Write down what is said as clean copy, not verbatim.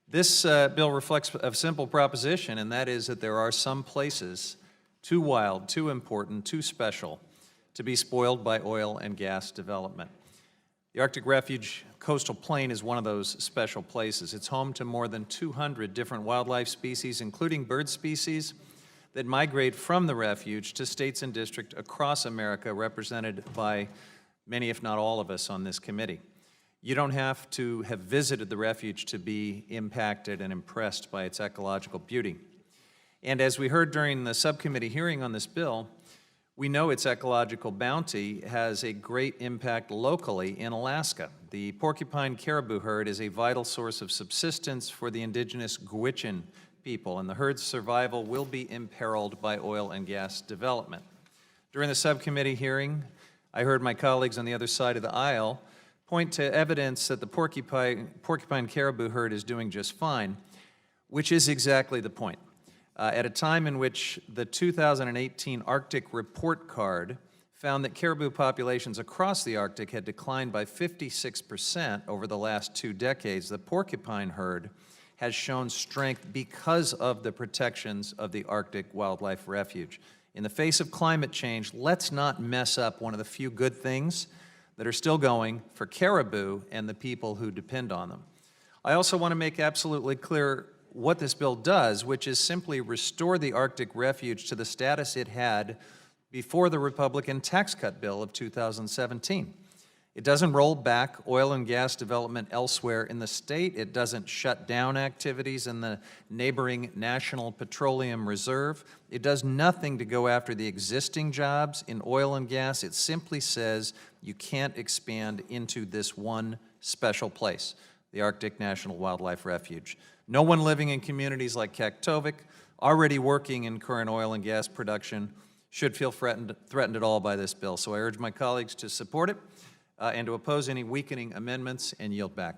This bill reflects a simple proposition, and that is that there are some places too wild, too important, too special to be spoiled by oil and gas development. The Arctic Refuge coastal plain is one of those special places. It's home to more than 200 different wildlife species, including bird species that migrate from the refuge to states and districts across America, represented by many, if not all of us on this committee. You don't have to have visited the refuge to be impacted and impressed by its ecological beauty. And as we heard during the subcommittee hearing on this bill, we know its ecological bounty has a great impact locally in Alaska. The porcupine caribou herd is a vital source of subsistence for the indigenous Gwich'in people, and the herd's survival will be imperiled by oil and gas development. During the subcommittee hearing, I heard my colleagues on the other side of the aisle point to evidence that the porcupine caribou herd is doing just fine, which is exactly the point. At a time in which the 2018 Arctic Report Card found that caribou populations across the Arctic had declined by 56% over the last 2 decades, the porcupine herd has shown strength because of the protections of the Arctic Wildlife Refuge. In the face of climate change, let's not mess up one of the few good things that are still going for caribou and the people who depend on them. I also want to make absolutely clear what this bill does, which is simply restore the Arctic Refuge to the status it had before the Republican tax cut bill of 2017. It doesn't roll back oil and gas development elsewhere in the state. It doesn't shut down activities in the neighboring National Petroleum Reserve. It does nothing to go after the existing jobs in oil and gas. It simply says you can't expand into this one special place, the Arctic National Wildlife Refuge. No one living in communities like Kaktovik, already working in current oil and gas production, should feel threatened at all by this bill. So I urge my colleagues to support it and to oppose any weakening amendments and yield back.